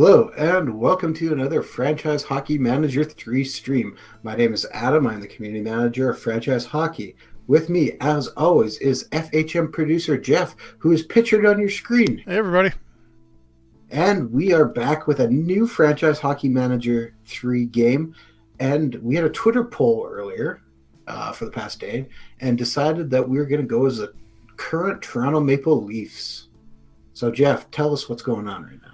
Hello, and welcome to another Franchise Hockey Manager 3 stream. My name is Adam. I'm the Community Manager of Franchise Hockey. With me, as always, is FHM producer Jeff, who is pictured on your screen. Hey, everybody. And we are back with a new Franchise Hockey Manager 3 game. And we had a Twitter poll earlier for the past day and decided that we were going to go as the current Toronto Maple Leafs. So, Jeff, tell us what's going on right now.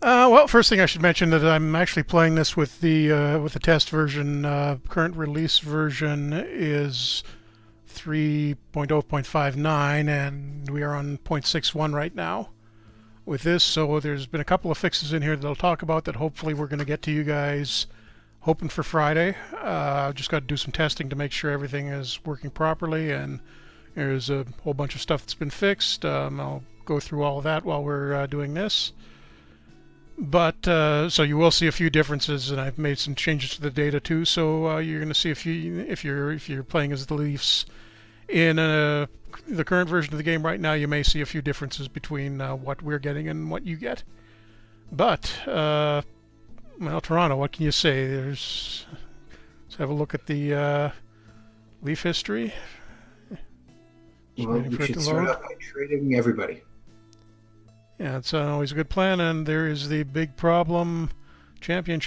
Well, first thing I should mention that I'm actually playing this with the test version. Current release version is 3.0.59, and we are on 0.61 right now with this. So there's been a couple of fixes in here that I'll talk about that hopefully we're going to get to you guys hoping for Friday. I've just got to do some testing to make sure everything is working properly, and there's a whole bunch of stuff that's been fixed. I'll go through all of that while we're doing this. But so you will see a few differences, and I've made some changes to the data too. So you're going to see if you're playing as the Leafs in the current version of the game right now, you may see a few differences between what we're getting and what you get. But well, Toronto, what can you say? Let's have a look at the Leaf history. Well, we should start off by trading everybody. Yeah, it's always a good plan, and there is the big problem. Champion,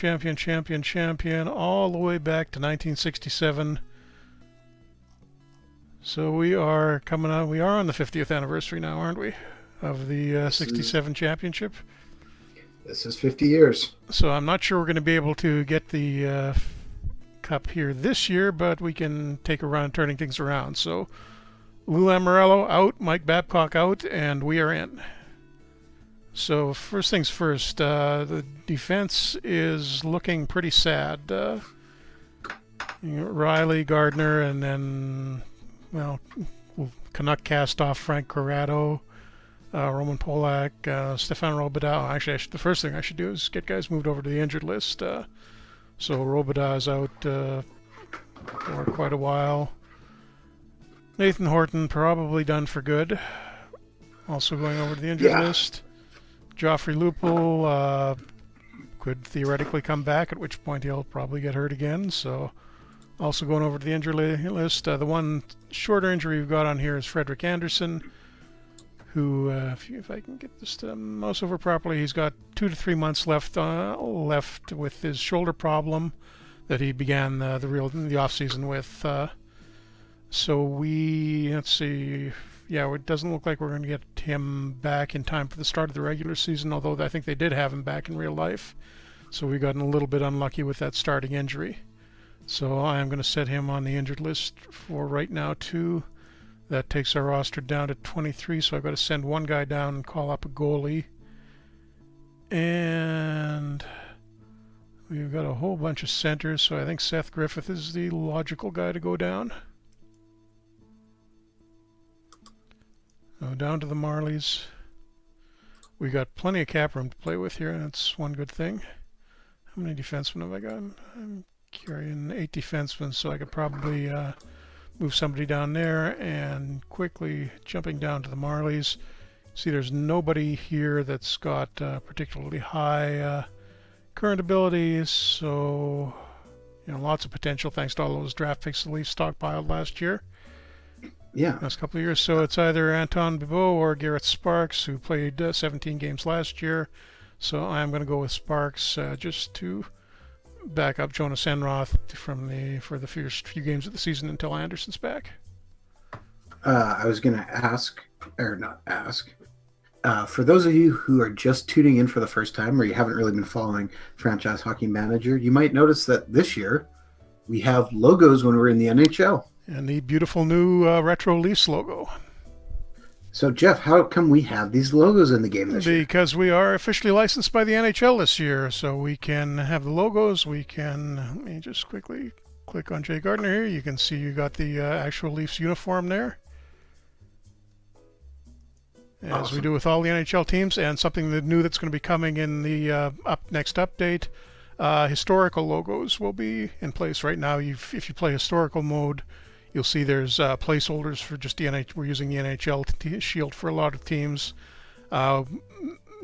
all the way back to 1967. So we are coming on. We are on the 50th anniversary now, aren't we, of the 67 championship? This is 50 years. So I'm not sure we're going to be able to get the cup here this year, but we can take a run turning things around. So Lou Lamoriello out, Mike Babcock out, and we are in. So first things first, the defense is looking pretty sad. Riley, Gardner, and then, well, Canuck cast off Frank Corrado, Roman Polak, Stefan Robidas. Actually, the first thing I should do is get guys moved over to the injured list. So Robidas is out for quite a while. Nathan Horton probably done for good. Also going over to the injured list. Joffrey Lupul could theoretically come back, at which point he'll probably get hurt again. So also going over to the injury list. The one shorter injury we've got on here is Frederick Anderson, who, if I can get this to mouse over properly, he's got 2 to 3 months left with his shoulder problem that he began the off season with. So let's see. Yeah, it doesn't look like we're going to get him back in time for the start of the regular season, although I think they did have him back in real life. So we got a little bit unlucky with that starting injury. So I am going to set him on the injured list for right now, too. That takes our roster down to 23, so I've got to send one guy down and call up a goalie. And we've got a whole bunch of centers, so I think Seth Griffith is the logical guy to go down. Down to the Marlies. We got plenty of cap room to play with here. That's one good thing. How many defensemen have I got? I'm carrying 8 defensemen, so I could probably move somebody down there. And quickly jumping down to the Marlies. See, there's nobody here that's got particularly high current abilities, so lots of potential thanks to all those draft picks the Leafs stockpiled last year. Yeah. Last couple of years. So it's either Anton Bibeau or Garrett Sparks, who played 17 games last year. So I'm going to go with Sparks just to back up Jonas Enroth for the first few games of the season until Anderson's back. I was going to ask, or not ask, for those of you who are just tuning in for the first time or you haven't really been following Franchise Hockey Manager, you might notice that this year we have logos when we're in the NHL. And the beautiful new retro Leafs logo. So, Jeff, how come we have these logos in the game this year? Because we are officially licensed by the NHL this year, so we can have the logos. Let me just quickly click on Jay Gardner here. You can see you got the actual Leafs uniform there. As awesome. We do with all the NHL teams, and something new that's going to be coming in the next update. Historical logos will be in place right now. If you play historical mode, you'll see there's placeholders for just the NHL. We're using the NHL shield for a lot of teams.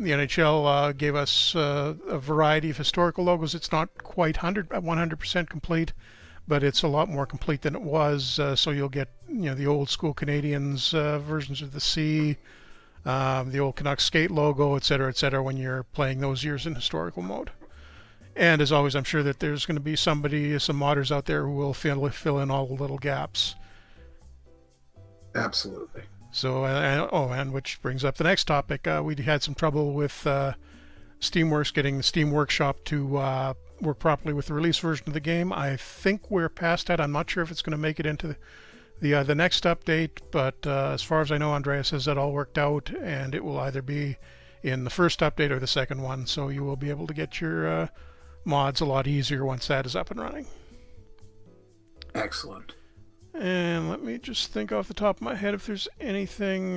the NHL gave us a variety of historical logos. It's not quite 100% complete, but it's a lot more complete than it was. So you'll get the old school Canadians versions of the C, the old Canucks skate logo, etc., when you're playing those years in historical mode. And as always, I'm sure that there's going to be some modders out there who will fill in all the little gaps. Absolutely. So, and which brings up the next topic. We had some trouble with Steamworks getting the Steam Workshop to work properly with the release version of the game. I think we're past that. I'm not sure if it's going to make it into the next update, but as far as I know, Andreas says that all worked out, and it will either be in the first update or the second one. So you will be able to get your mods a lot easier once that is up and running. Excellent. And let me just think off the top of my head if there's anything.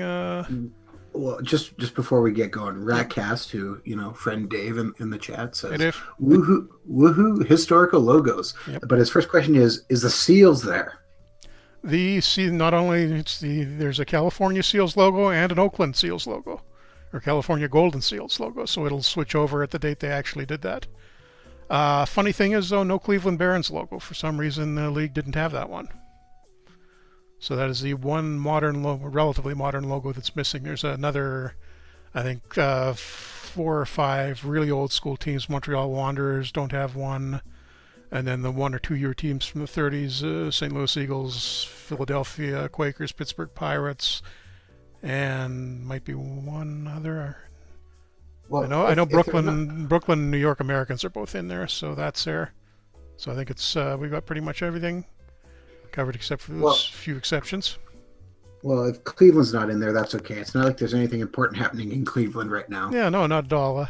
Well, just before we get going, Ratcast, who friend Dave in the chat says, Hey, "Woohoo! Historical logos." Yep. But his first question is the seals there? Not only there's a California Seals logo and an Oakland Seals logo, or California Golden Seals logo, so it'll switch over at the date they actually did that. Funny thing is, though, no Cleveland Barons logo. For some reason, the league didn't have that one. So that is the one relatively modern logo that's missing. There's another, I think, 4 or 5 really old school teams. Montreal Wanderers don't have one. And then the 1 or 2 year teams from the 30s, St. Louis Eagles, Philadelphia Quakers, Pittsburgh Pirates, and might be one other. Well, I know Brooklyn, New York Americans are both in there, so that's there. So I think we've got pretty much everything covered except for those few exceptions. Well, if Cleveland's not in there, that's okay. It's not like there's anything important happening in Cleveland right now. Yeah, no, not at all.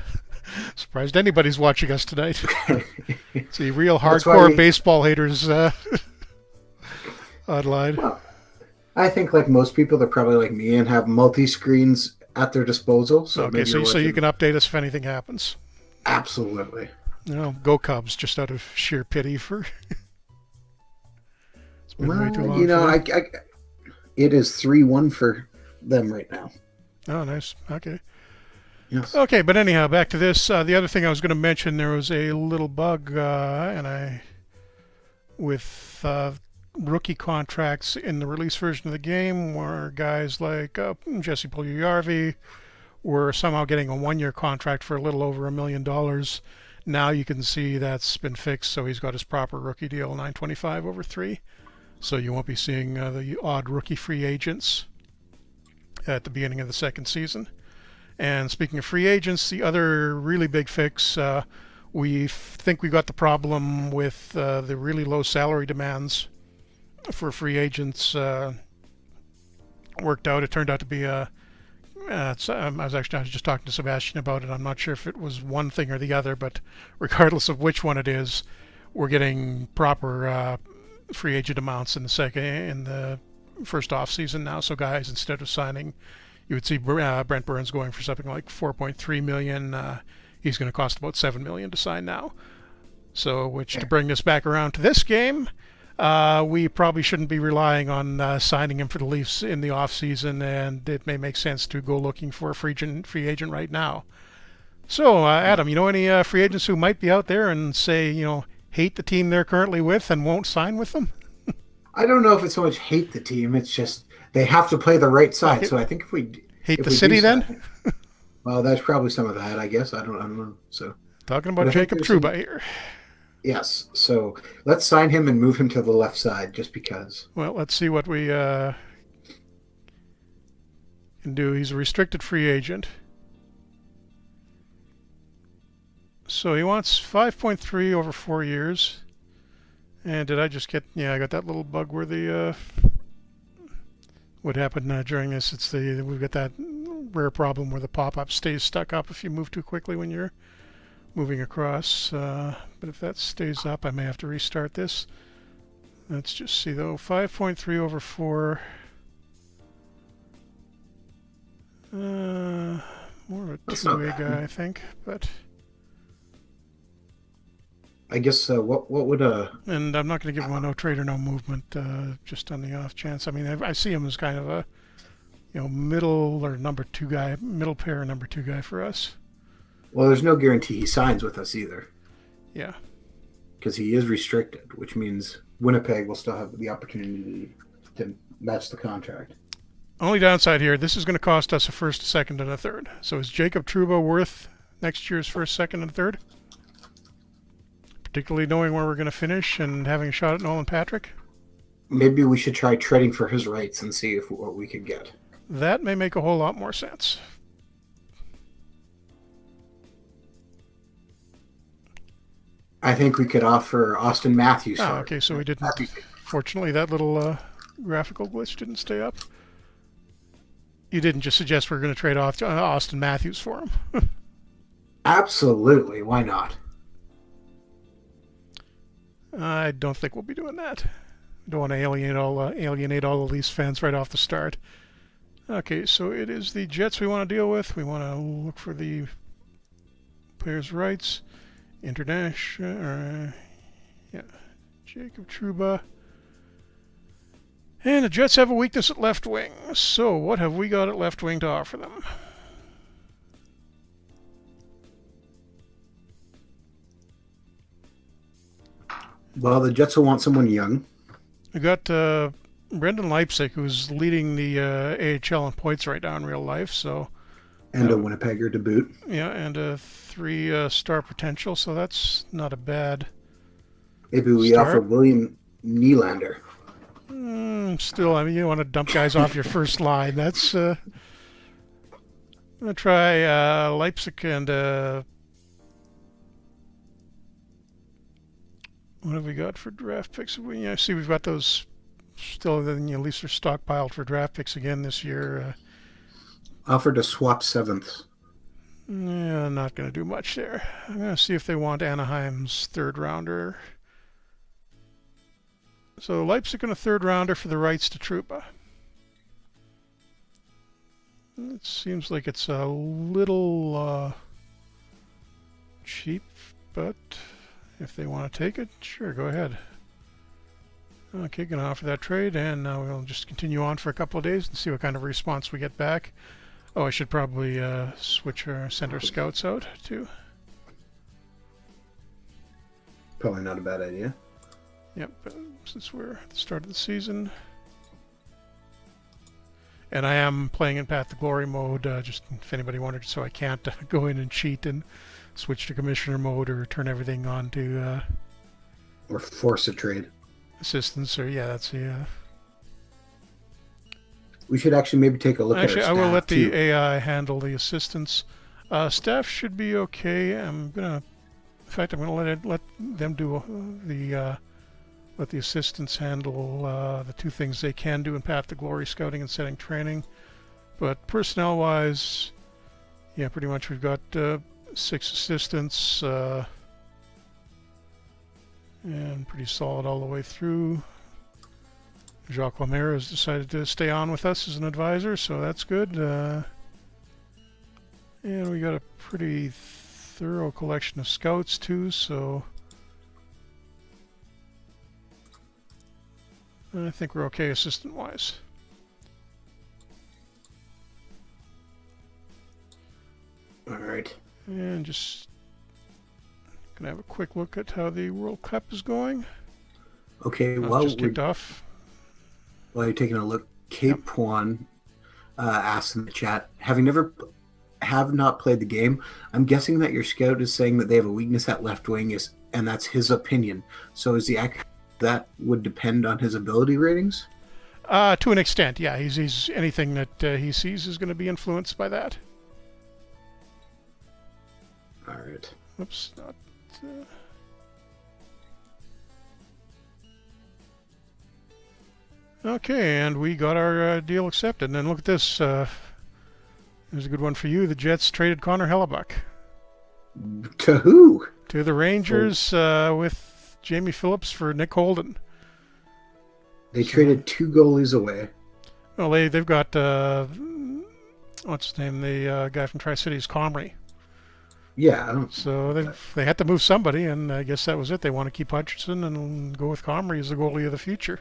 Surprised anybody's watching us tonight. See, real hardcore baseball haters online. Well, I think like most people, they're probably like me and have multi-screens at their disposal. So okay, so you can update us if anything happens. Absolutely. Go Cubs, just out of sheer pity for... Well, it is 3-1 for them right now. Oh, nice. Okay. Yes. Okay, but anyhow, back to this. The other thing I was going to mention, there was a little bug, with rookie contracts in the release version of the game, where guys like Jesse Puljujarvi were somehow getting a 1-year contract for a little over $1 million. Now you can see that's been fixed, so he's got his proper rookie deal, $925 over 3. So you won't be seeing the odd rookie free agents at the beginning of the second season. And speaking of free agents, the other really big fix, we think we got the problem with the really low salary demands for free agents worked out. It turned out to be I was just talking to Sebastian about it. I'm not sure if it was one thing or the other, but regardless of which one it is, we're getting proper free agent amounts in the first off season now. So guys, instead of signing, you would see Brent Burns going for something like $4.3 million. He's going to cost about $7 million to sign now. So, to bring this back around to this game, we probably shouldn't be relying on signing him for the Leafs in the off season, and it may make sense to go looking for a free agent right now. So, Adam, any free agents who might be out there and say, hate the team they're currently with and won't sign with them? I don't know if it's so much hate the team. It's just they have to play the right side. Okay. So I think if we hate the city, then. Well, that's probably some of that. I guess I don't know. So talking about Jacob Trouba here. Yes. So let's sign him and move him to the left side, just because. Well, let's see what we can do. He's a restricted free agent. So he wants 5.3 over 4 years. And did I just get... Yeah, I got that little bug where the... what happened during this, we've got that rare problem where the pop-up stays stuck up if you move too quickly when you're moving across. But if that stays up, I may have to restart this. Let's just see, though. 5.3 over 4. More of a two-way guy, I think, but... I guess what would And I'm not going to give him a no trade or no movement, just on the off chance. I mean, I see him as kind of a, middle or middle pair number 2 guy for us. Well, there's no guarantee he signs with us either. Yeah. Because he is restricted, which means Winnipeg will still have the opportunity to match the contract. Only downside here, this is going to cost us a first, a second, and a third. So is Jacob Trouba worth next year's first, second, and third? Particularly knowing where we're going to finish and having a shot at Nolan Patrick? Maybe we should try trading for his rights and see what we could get. That may make a whole lot more sense. I think we could offer Austin Matthews. Okay, so we didn't. Fortunately, that little graphical glitch didn't stay up. You didn't just suggest we're going to trade off Austin Matthews for him. Absolutely, why not? I don't think we'll be doing that. Don't want to alienate all the Leafs fans right off the start. Okay, so it is the Jets we want to deal with. We want to look for the players' rights. International, Jacob Trouba. And the Jets have a weakness at left wing. So what have we got at left wing to offer them? Well, the Jets will want someone young. We got Brendan Leipzig, who's leading the AHL in points right now in real life. So. And a Winnipegger to boot. Yeah, and a 3-star potential, so that's not a bad Maybe we start. offer William Nylander. Still, I mean, you want to dump guys off your first line. That's... I'm going to try Leipzig and... what have we got for draft picks? I see we've got those still, then at least they're stockpiled for draft picks again this year. Offered to swap sevenths. Yeah, not going to do much there. I'm going to see if they want Anaheim's third rounder. So Leipzig and a third rounder for the rights to Trouba. It seems like it's a little cheap, but if they want to take it, sure, go ahead. Okay, going to offer that trade, and now we'll just continue on for a couple of days and see what kind of response we get back. Oh, I should probably send our scouts out too. Probably not a bad idea. Yep, since we're at the start of the season. And I am playing in Path to Glory mode, just if anybody wondered, so I can't go in and cheat and switch to Commissioner mode or turn everything on to... or force a trade. Assistance, or that's the... We should actually maybe take a look at our staff. I will let the too. AI handle the assistance. Staff should be okay. I'm gonna let them do let the assistants handle the two things they can do in Path to Glory: scouting and setting training. But personnel-wise, yeah, pretty much we've got 6 assistants and pretty solid all the way through. Jacques Lemaire has decided to stay on with us as an advisor, so that's good. And we got a pretty thorough collection of scouts too, so I think we're okay assistant-wise. All right. And just gonna have a quick look at how the World Cup is going. Okay, well, just kicked off. While you're taking a look, Cape Juan asked in the chat, have not played the game. I'm guessing that your scout is saying that they have a weakness at left wing, and that's his opinion. So is that would depend on his ability ratings? To an extent, yeah. He's anything that he sees is going to be influenced by that. All right. Oops, not. Okay, and we got our deal accepted. And then look at this. Here's a good one for you. The Jets traded Connor Hellebuck. To who? To the Rangers with Jamie Phillips for Nick Holden. They traded 2 goalies away. Well, they've got what's his name? The guy from Tri-Cities, Comrie. Yeah. So they had to move somebody, and I guess that was it. They want to keep Hutchinson and go with Comrie as the goalie of the future.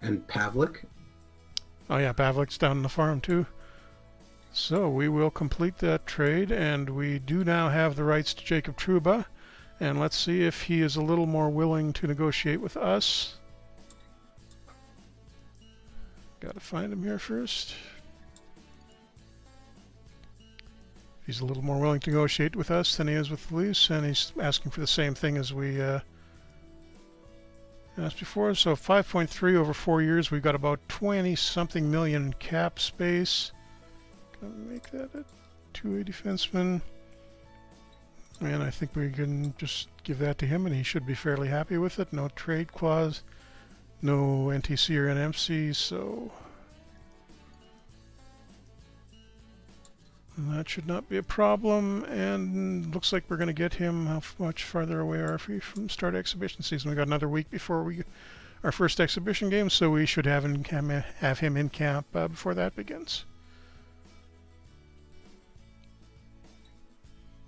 And Pavlik? Oh yeah, Pavlik's down on the farm too. So we will complete that trade, and we do now have the rights to Jacob Trouba. And let's see if he is a little more willing to negotiate with us. Got to find him here first. He's a little more willing to negotiate with us than he is with the Leafs, and he's asking for the same thing as we asked before. So 5.3 over 4 years. We've got about 20-something million cap space. Gonna make that a two-way defenseman. And I think we can just give that to him, and he should be fairly happy with it. No trade clause, no NTC or NMC, so that should not be a problem. And looks like we're going to get him. How much farther away are we from start exhibition season? We got another week before our first exhibition game, so we should have him in camp before that begins.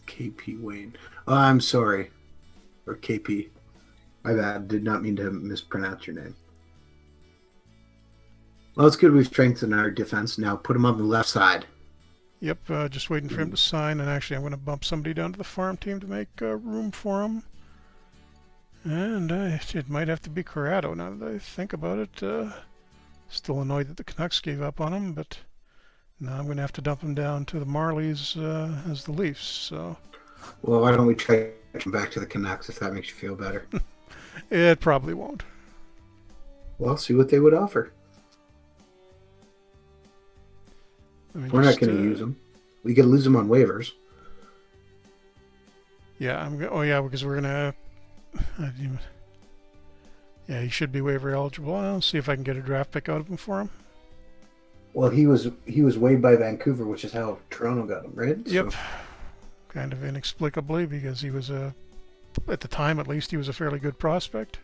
KP Wayne. Oh, I'm sorry. Or KP. My bad. Did not mean to mispronounce your name. Well, it's good we've strengthened our defense. Now put him on the left side. Yep, just waiting for him to sign. And actually, I'm going to bump somebody down to the farm team to make room for him. And it might have to be Corrado now that I think about it. Still annoyed that the Canucks gave up on him, but now I'm going to have to dump him down to the Marlies as the Leafs. So, well, why don't we try to come back to the Canucks if that makes you feel better? It probably won't. Well, see what they would offer. We're not going to use them. We could lose them on waivers. Yeah, because we're going to... Yeah, he should be waiver eligible. I'll see if I can get a draft pick out of him for him. Well, he was waived by Vancouver, which is how Toronto got him, right? Yep. So. Kind of inexplicably, because he was at the time at least, he was a fairly good prospect.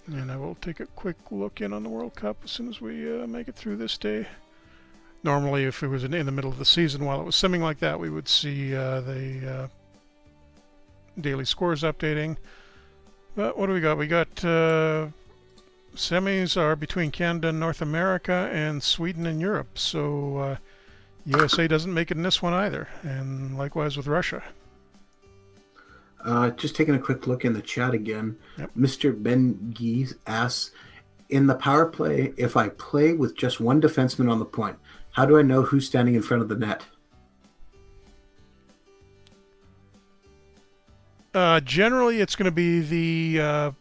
And I will take a quick look in on the World Cup as soon as we make it through this day. Normally, if it was in the middle of the season, while it was simming like that, we would see the daily scores updating. But what do we got? We got semis are between Canada and North America and Sweden and Europe. So USA doesn't make it in this one either. And likewise with Russia. Just taking a quick look in the chat again. Yep. Mr. Ben Gees asks, in the power play, if I play with just one defenseman on the point, how do I know who's standing in front of the net? Generally, it's going to be the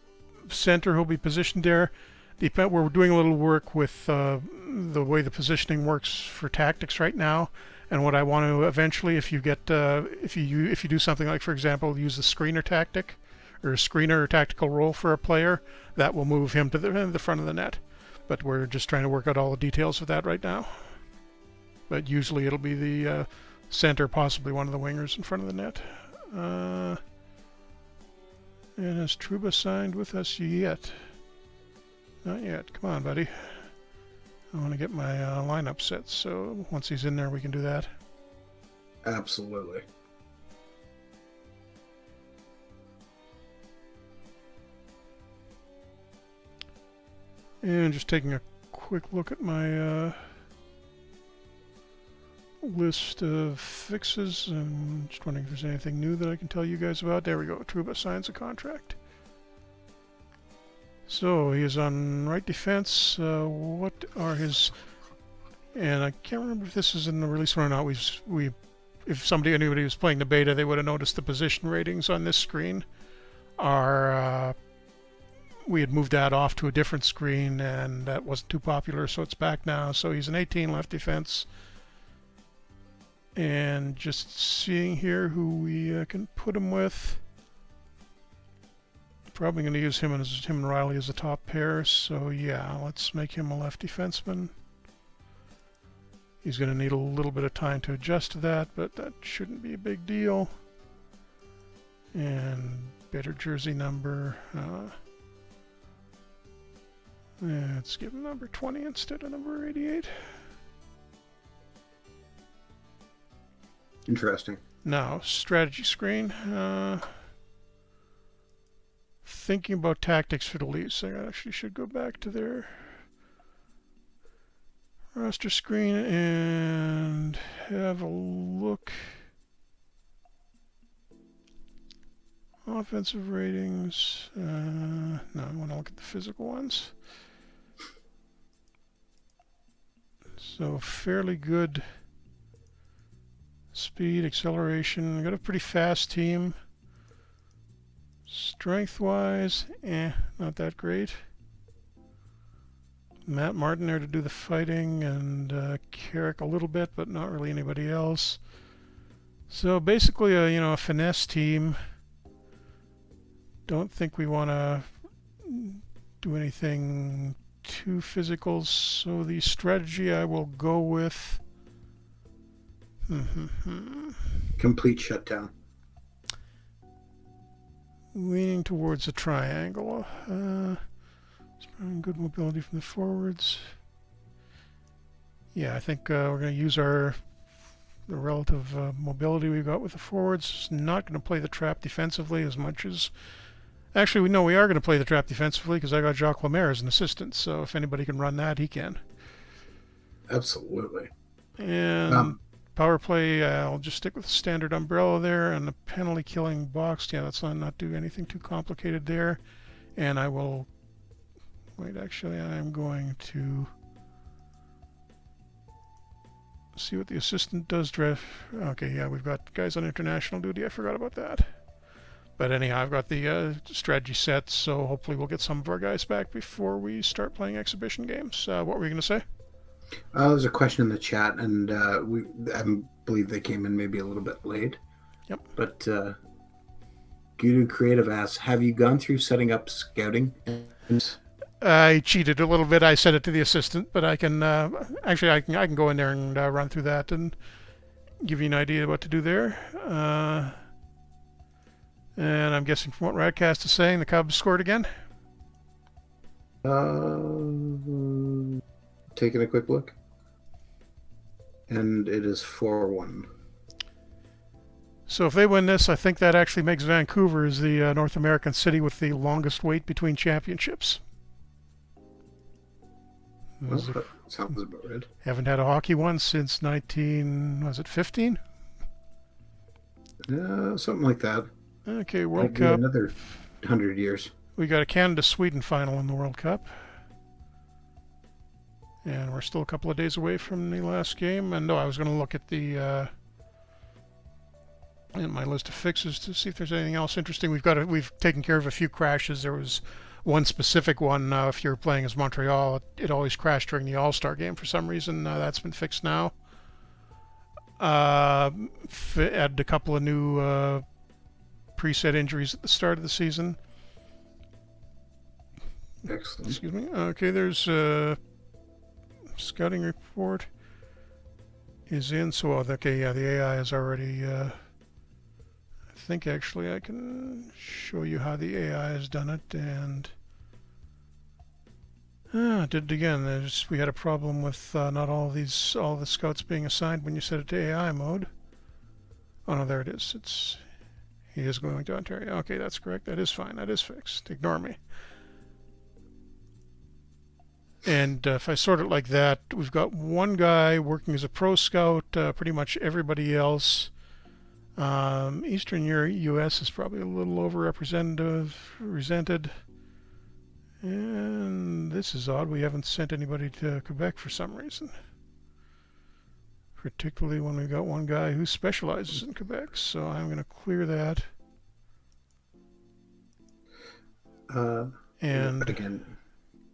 center who'll be positioned there. We're doing a little work with the way the positioning works for tactics right now. And what I want to eventually, if you do something like, for example, use the screener tactic or a screener or tactical role for a player, that will move him to the front of the net. But we're just trying to work out all the details of that right now. But usually it'll be the center, possibly one of the wingers in front of the net. And has Trouba signed with us yet? Not yet. Come on, buddy. I want to get my lineup set, so once he's in there, we can do that. Absolutely. And just taking a quick look at my list of fixes, and just wondering if there's anything new that I can tell you guys about. There we go. Trouba signs a contract. So he is on right defense. What are his? And I can't remember if this is in the release one or not. If anybody was playing the beta, they would have noticed the position ratings on this screen are. We had moved that off to a different screen, and that wasn't too popular, so it's back now. So he's an 18 left defense. And just seeing here who we can put him with. Probably going to use him and Riley as a top pair, so yeah, let's make him a left defenseman. He's going to need a little bit of time to adjust to that, but that shouldn't be a big deal. And better jersey number. Let's give him number 20 instead of number 88. Interesting. Now, strategy screen. Thinking about tactics for the Leafs. I actually should go back to their roster screen and have a look. Offensive ratings. No, I want to look at the physical ones. So fairly good speed, acceleration. We've got a pretty fast team. Strength-wise, not that great. Matt Martin there to do the fighting, and Carrick a little bit, but not really anybody else. So basically, a finesse team. Don't think we want to do anything too physical, so the strategy I will go with... Complete shutdown. Leaning towards a triangle. Good mobility from the forwards. Yeah, I think we're going to use the relative mobility we've got with the forwards. Not going to play the trap defensively as much as... Actually, we are going to play the trap defensively because I got Jacques Lemaire as an assistant. So if anybody can run that, he can. Absolutely. And power play, I'll just stick with the standard umbrella there. And the penalty killing box, yeah, let's not do anything too complicated there. And I will... Wait, actually, I'm going to see what the assistant does. Okay, yeah, we've got guys on international duty. I forgot about that. But anyhow, I've got the strategy set, so hopefully we'll get some of our guys back before we start playing exhibition games. What were you going to say? There's a question in the chat, and I believe they came in maybe a little bit late. Yep. But Gudu Creative asks, have you gone through setting up scouting? I cheated a little bit. I said it to the assistant, but I can actually I can go in there and run through that and give you an idea of what to do there. And I'm guessing from what Radcast is saying, the Cubs scored again? Taking a quick look. And it is 4-1. So if they win this, I think that actually makes Vancouver as the North American city with the longest wait between championships. Well, that sounds about right. Haven't had a hockey one since 15? Something like that. Okay, World Cup. Another 100 years. We got a Canada-Sweden final in the World Cup. And we're still a couple of days away from the last game. And no, I was going to look at the in my list of fixes to see if there's anything else interesting. We've taken care of a few crashes. There was one specific one. If you're playing as Montreal, it always crashed during the All-Star game for some reason. That's been fixed now. Added a couple of new preset injuries at the start of the season. Excellent. Excuse me. Okay, there's a scouting report is in. So, okay, yeah, the AI is already... I think actually I can show you how the AI has done it. And did it again. We had a problem with not all the scouts being assigned when you set it to AI mode. Oh no, there it is. He is going to Ontario. Okay, that's correct. That is fine. That is fixed. Ignore me. And if I sort it like that, we've got one guy working as a pro scout. Pretty much everybody else. Eastern U.S. is probably a little overrepresented. And this is odd. We haven't sent anybody to Quebec for some reason. Particularly when we've got one guy who specializes in Quebec. So I'm going to clear that. And again,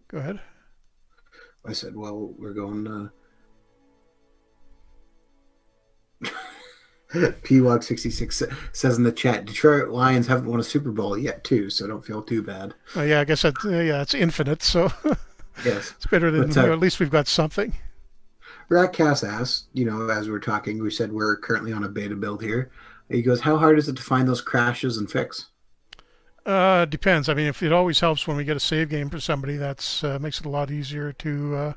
go ahead. I said, well, we're going... PWOG66 says in the chat, Detroit Lions haven't won a Super Bowl yet, too, so don't feel too bad. Oh, yeah, I guess it's infinite, so yes, it's better than at least we've got something. Ratcast asked, as we're talking, we said we're currently on a beta build here. He goes, how hard is it to find those crashes and fix? Depends. I mean, if it always helps when we get a save game for somebody, that's makes it a lot easier to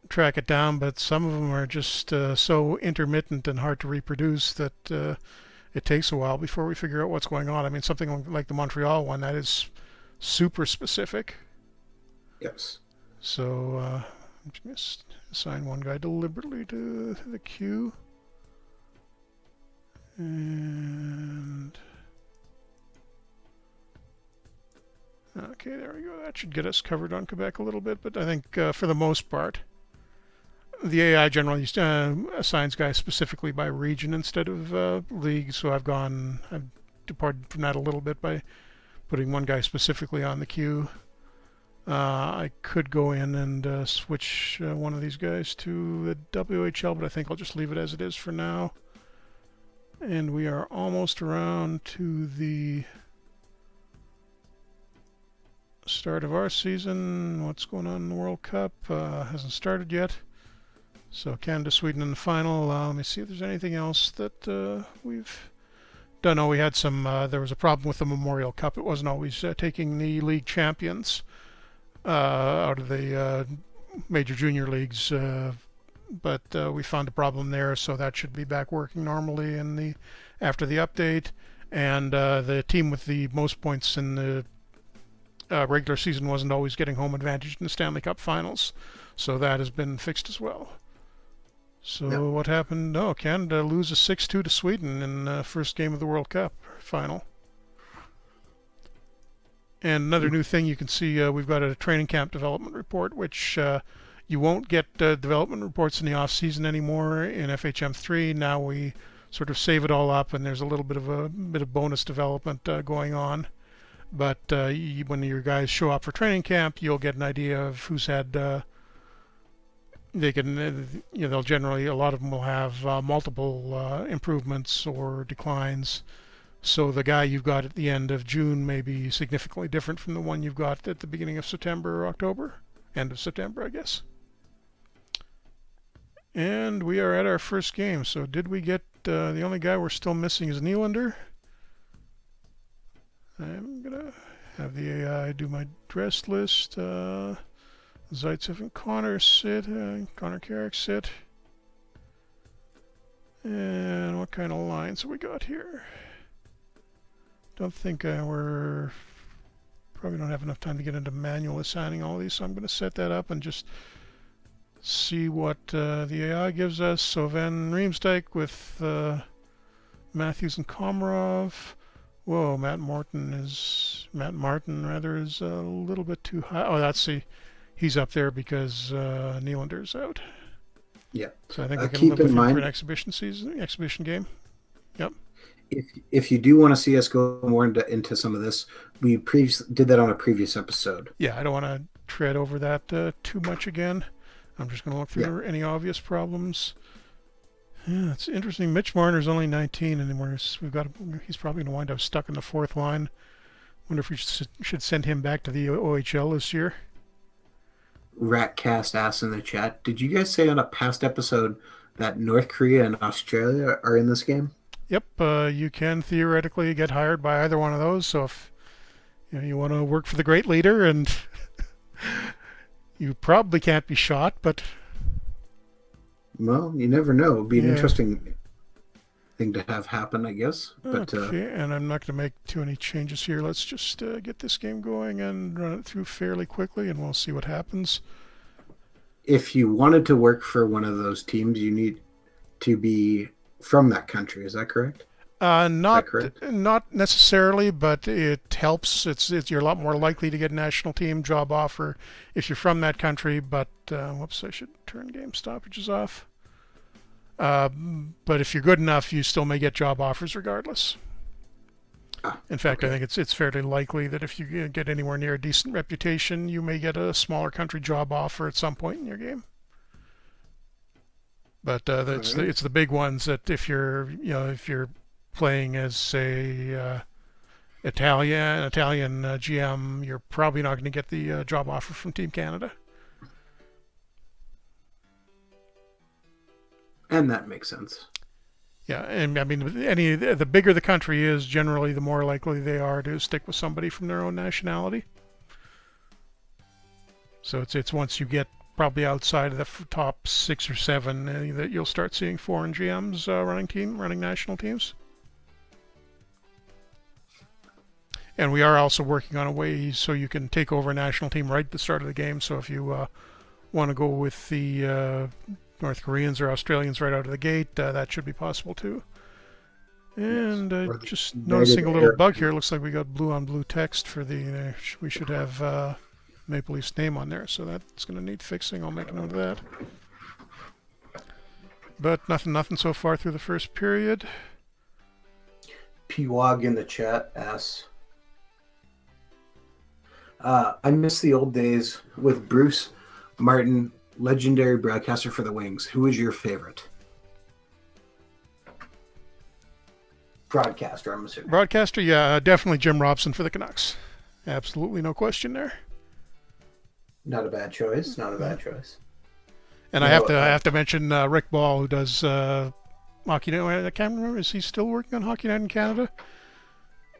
track it down. But some of them are just so intermittent and hard to reproduce that it takes a while before we figure out what's going on. I mean, something like the Montreal one, that is super specific. Yes. So I'm just going to assign one guy deliberately to the queue. And okay, there we go. That should get us covered on Quebec a little bit, but I think for the most part, the AI generally assigns guys specifically by region instead of league. So I've departed from that a little bit by putting one guy specifically on the queue. I could go in and switch one of these guys to the WHL, but I think I'll just leave it as it is for now. And we are almost around to the start of our season. What's going on in the World Cup? Hasn't started yet. So Canada, Sweden in the final. Let me see if there's anything else that we've done. Oh, we had some. There was a problem with the Memorial Cup. It wasn't always taking the league champions out of the major junior leagues, but we found a problem there, so that should be back working normally after the update. And the team with the most points in the regular season wasn't always getting home advantage in the Stanley Cup Finals, so that has been fixed as well. So yep. What happened? Oh, Canada loses 6-2 to Sweden in the first game of the World Cup final. And another new thing you can see, we've got a training camp development report, which you won't get development reports in the off season anymore in FHM3. Now we sort of save it all up, and there's a little bit of bonus development going on. But when your guys show up for training camp, you'll get an idea of who's had. They can, they'll generally, a lot of them will have multiple improvements or declines. So the guy you've got at the end of June may be significantly different from the one you've got at the beginning of September or October. End of September, I guess. And we are at our first game. So did we get, the only guy we're still missing is Nylander. I'm going to have the AI do my dress list. Zaitsev and Connor sit. Connor Carrick sit. And what kind of lines have we got here? Don't think we're probably don't have enough time to get into manual assigning all these, so I'm going to set that up and just see what the AI gives us. So Van Riemsdyk with Matthews and Komarov. Whoa, Matt Martin is a little bit too high. Oh, that's he's up there because Nylander's out. Yeah. So I think we can live with him for an exhibition game. Yep. If you do want to see us go more into some of this, we did that on a previous episode. Yeah, I don't want to tread over that too much again. I'm just going to look through any obvious problems. Yeah, it's interesting. Mitch Marner's only 19, and he's probably going to wind up stuck in the fourth line. Wonder if we should send him back to the OHL this year. Ratcast asked in the chat, did you guys say on a past episode that North Korea and Australia are in this game? Yep, you can theoretically get hired by either one of those. So if you want to work for the great leader, and you probably can't be shot, but well, you never know. It'd be an interesting thing to have happen, I guess. But okay, and I'm not going to make too many changes here. Let's just get this game going and run it through fairly quickly, and we'll see what happens. If you wanted to work for one of those teams, you need to be from that country. Is that correct? Not necessarily, but it helps. You're a lot more likely to get a national team job offer if you're from that country. But whoops, I should turn game stoppages off. But if you're good enough, you still may get job offers regardless. In fact, I think it's fairly likely that if you get anywhere near a decent reputation, you may get a smaller country job offer at some point in your game. But it's the big ones that if you're playing as say Italian GM, you're probably not going to get the job offer from Team Canada. And that makes sense. Yeah, and I mean, the bigger the country is, generally, the more likely they are to stick with somebody from their own nationality. So it's once you get probably outside of the top 6 or 7 that you'll start seeing foreign GMs running national teams. And we are also working on a way so you can take over a national team right at the start of the game. So if you want to go with the North Koreans or Australians right out of the gate, that should be possible too. And just noticing a little bug here. It looks like we got blue on blue text for the. We should have Maple Leaf's name on there, so that's going to need fixing. I'll make a note of that. But nothing so far through the first period. P-Wog in the chat asks, I miss the old days with Bruce Martin, legendary broadcaster for the Wings. Who is your favorite? Broadcaster, I'm assuming. Broadcaster, yeah, definitely Jim Robson for the Canucks. Absolutely, no question there. Not a bad choice. Not a bad choice. And I have to mention Rick Ball, who does Hockey Night. I can't remember. Is he still working on Hockey Night in Canada?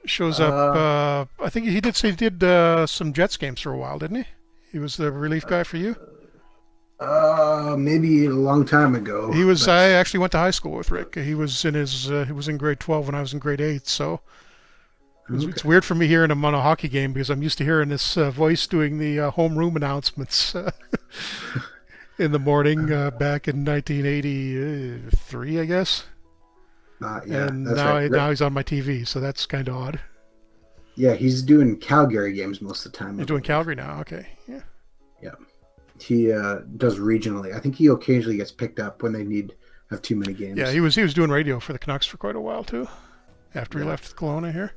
Shows up. I think he did say he did some Jets games for a while, didn't he? He was the relief guy for you. Maybe a long time ago. He was. I actually went to high school with Rick. He was in his. He was in grade 12 when I was in grade 8. So it's weird for me hearing him on a hockey game because I'm used to hearing this voice doing the homeroom announcements in the morning back in 1983, I guess. Yeah, and now he's on my TV, so that's kind of odd. Yeah, he's doing Calgary games most of the time. He's doing Calgary now. Okay, yeah. Yeah. He does regionally. I think he occasionally gets picked up when they have too many games. Yeah, he was doing radio for the Canucks for quite a while too, after he left Kelowna here.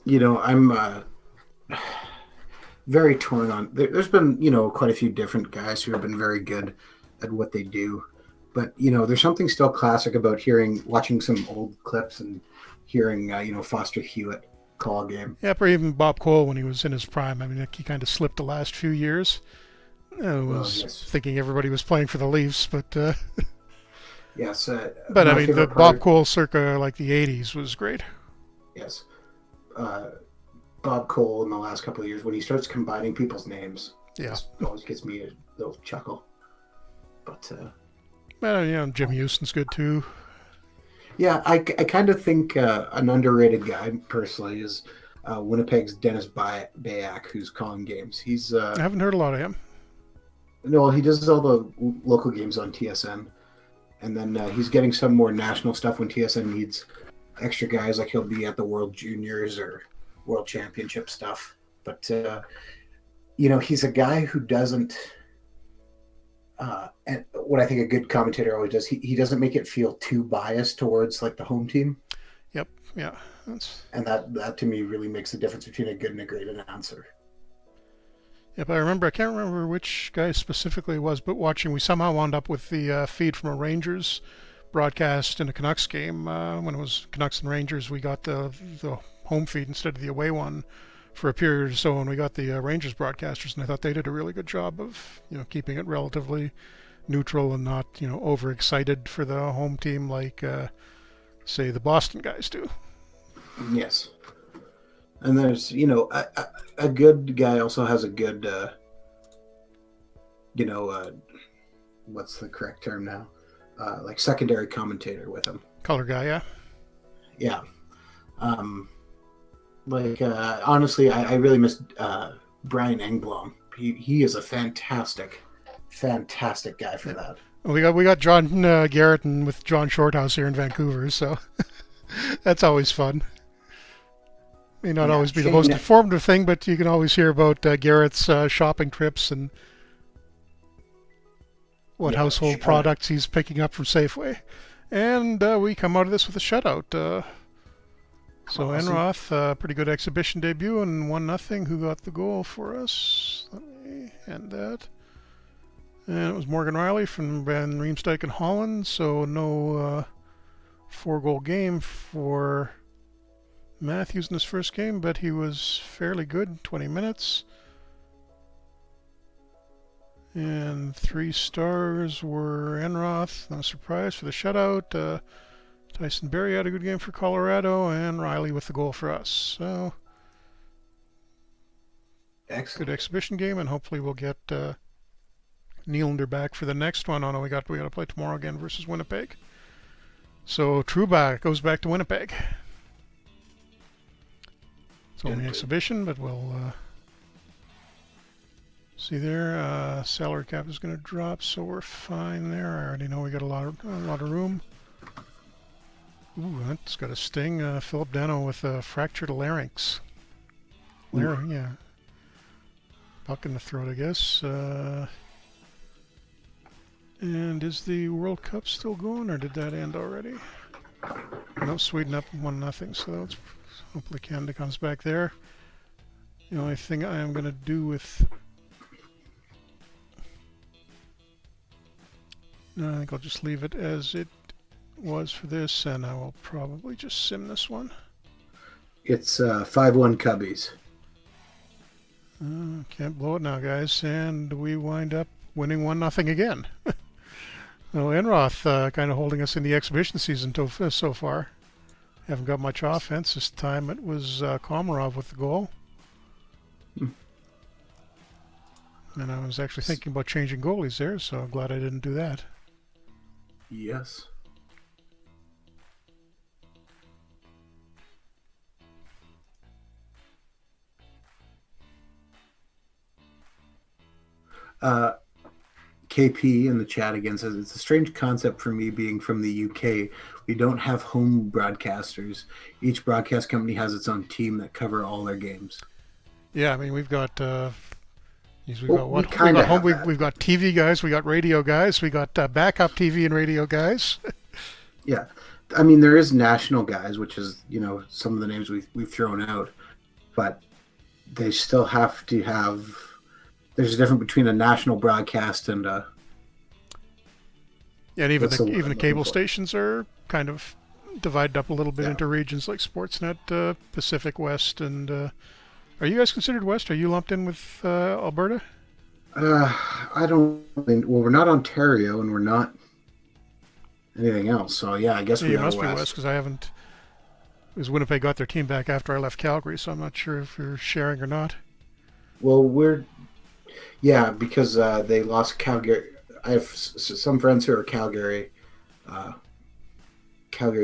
You know, I'm very torn on. There's been quite a few different guys who have been very good at what they do, but there's something still classic about watching some old clips and hearing Foster Hewitt call a game. Yeah, or even Bob Cole when he was in his prime. I mean, he kind of slipped the last few years. I was thinking everybody was playing for the Leafs, but yes. But I mean, the Bob Cole circa like the '80s was great. Yes, Bob Cole in the last couple of years when he starts combining people's names, it always gets me a little chuckle. But Jim Houston's good too. Yeah, I kind of think an underrated guy personally is Winnipeg's Dennis Bayak, who's calling games. I haven't heard a lot of him. No, he does all the local games on TSN, and then he's getting some more national stuff when TSN needs extra guys. Like he'll be at the World Juniors or World Championship stuff. But he's a guy who doesn't. And what I think a good commentator always does, he doesn't make it feel too biased towards like the home team. Yep. Yeah. And that to me really makes the difference between a good and a great announcer. Yep, I can't remember which guy specifically it was, but we somehow wound up with the feed from a Rangers broadcast in a Canucks game. When it was Canucks and Rangers, we got the home feed instead of the away one for a period or so, and we got the Rangers broadcasters, and I thought they did a really good job of keeping it relatively neutral and not overexcited for the home team like say the Boston guys do. Yes. And there's, a good guy also has a good, what's the correct term now? Like secondary commentator with him. Color guy, yeah. Yeah. Honestly, I really miss Brian Engblom. He is a fantastic guy for that. Well, we got John Garrett and with John Shorthouse here in Vancouver, so that's always fun. May not always be the most informative thing, but you can always hear about Garrett's shopping trips and what household products he's picking up from Safeway. And we come out of this with a shutout. So awesome. Enroth, pretty good exhibition debut and 1-0. Who got the goal for us? Let me end that. And it was Morgan Riley from Van Riemsdyk and Holland. So no 4-goal game for Matthews in his first game, but he was fairly good, 20 minutes. And 3 stars were Enroth, no surprise for the shutout. Tyson Berry had a good game for Colorado, and Riley with the goal for us. So, excellent. Good exhibition game, and hopefully we'll get Nylander back for the next one. Oh no, we got to play tomorrow again versus Winnipeg. So Trouba goes back to Winnipeg. It's only an exhibition, but we'll See there, salary cap is going to drop, so we're fine there. I already know we got a lot of room. Ooh, that's got a sting. Philip Dano with a fractured larynx. Yeah. Buck in the throat, I guess. And is the World Cup still going, or did that end already? No, Sweden up 1-0, so that's, hopefully Canada comes back there. The only thing I am going to do with... No, I think I'll just leave it as it was for this, and I will probably just sim this one. It's 5-1 Cubbies. Can't blow it now, guys. And we wind up winning 1-0 again. Well, Enroth kind of holding us in the exhibition season so far. Haven't got much offense. This time it was Komarov with the goal. And I was actually thinking about changing goalies there, so I'm glad I didn't do that. Yes. KP in the chat again says, it's a strange concept for me being from the UK. We don't have home broadcasters. Each broadcast company has its own team that cover all their games. Yeah, I mean, we've got... we've got TV guys, we got radio guys, we got backup TV and radio guys. Yeah. I mean, there is national guys, which is, some of the names we've thrown out. But they still have to have... There's a difference between a national broadcast and a... Yeah, and even the cable stations are kind of divided up a little bit into regions like Sportsnet, Pacific West, and... are you guys considered West? Are you lumped in with Alberta? I don't think... Well, we're not Ontario, and we're not anything else. So, yeah, I guess we are West. You must be West, because I haven't... Because Winnipeg got their team back after I left Calgary, so I'm not sure if you're sharing or not. Well, we're... Yeah, because they lost Calgary. I have some friends who are Calgary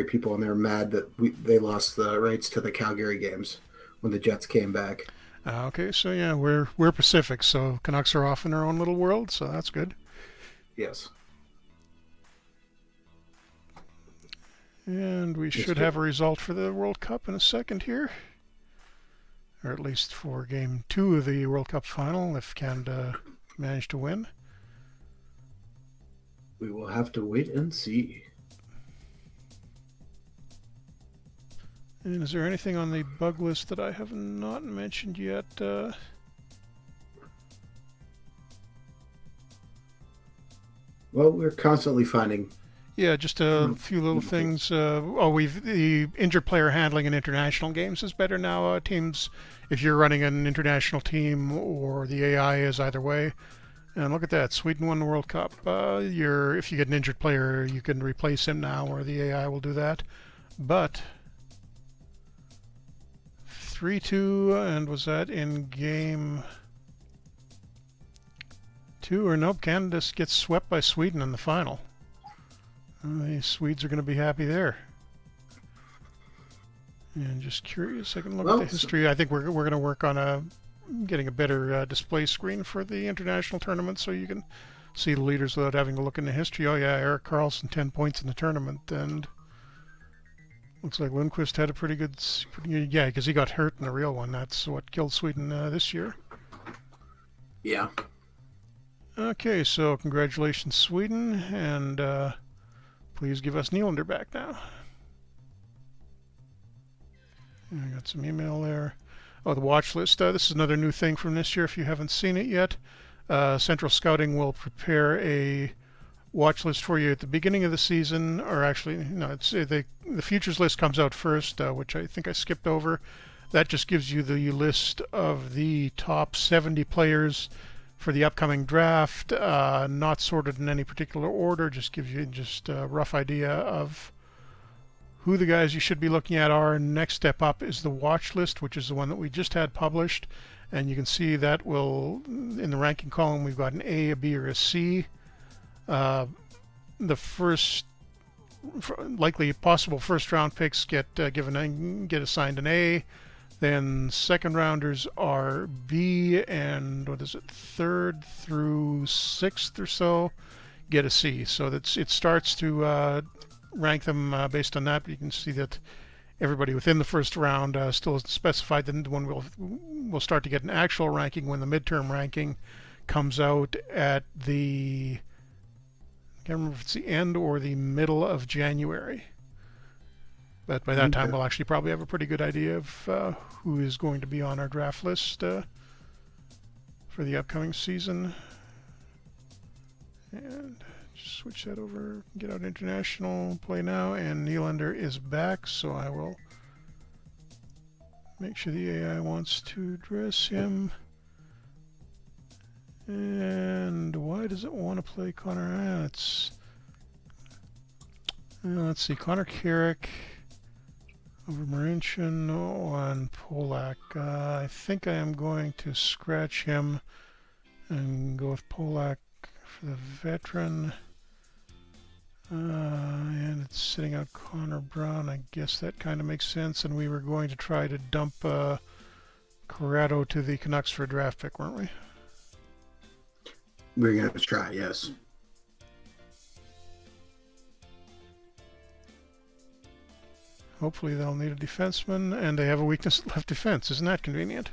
people, and they're mad that they lost the rights to the Calgary games when the Jets came back. Okay, so yeah, we're Pacific, so Canucks are off in their own little world, so that's good. Yes. And we should have a result for the World Cup in a second here. Or at least for Game 2 of the World Cup final, if Canada managed to win. We will have to wait and see. And is there anything on the bug list that I have not mentioned yet? Well, we're constantly finding... Yeah, just a few little things. The injured player handling in international games is better now. Teams, if you're running an international team or the AI is either way. And look at that, Sweden won the World Cup. If you get an injured player, you can replace him now, or the AI will do that. But 3-2, and was that in Game 2? Or nope, Canada gets swept by Sweden in the final. The Swedes are going to be happy there. And just curious, I can look at the history. I think we're going to work on getting a better display screen for the international tournament, so you can see the leaders without having to look in the history. Oh yeah, Erik Karlsson 10 points in the tournament, and looks like Lundqvist had a pretty good. Yeah, because he got hurt in the real one. That's what killed Sweden this year. Yeah. Okay, so congratulations, Sweden, and. Please give us Nylander back now. I got some email there. Oh, the watch list. This is another new thing from this year if you haven't seen it yet. Central Scouting will prepare a watch list for you at the beginning of the season, or actually, no, it's the futures list comes out first, which I think I skipped over. That just gives you the list of the top 70 players for the upcoming draft, not sorted in any particular order, just gives you just a rough idea of who the guys you should be looking at are. Next step up is the watch list, which is the one that we just had published, and you can see that will, in the ranking column, we've got an A, a B, or a C. The first likely possible first round picks get assigned an A. Then second rounders are B, and what is it, third through sixth or so get a C. So it starts to rank them based on that. But you can see that everybody within the first round still isn't specified. Then when we'll start to get an actual ranking when the midterm ranking comes out at the, I can't remember if it's the end or the middle of January. But by that time, we'll actually probably have a pretty good idea of who is going to be on our draft list for the upcoming season. And just switch that over, get out international, play now, and Nylander is back, so I will make sure the AI wants to dress him. And why does it want to play Connor? Let's see, Connor Carrick over Marincin on Polak. I think I am going to scratch him and go with Polak for the veteran. And it's sitting out Connor Brown. I guess that kind of makes sense. And we were going to try to dump Corrado to the Canucks for a draft pick, weren't we? We're going to try, yes. Hopefully they'll need a defenseman, and they have a weakness at left defense. Isn't that convenient?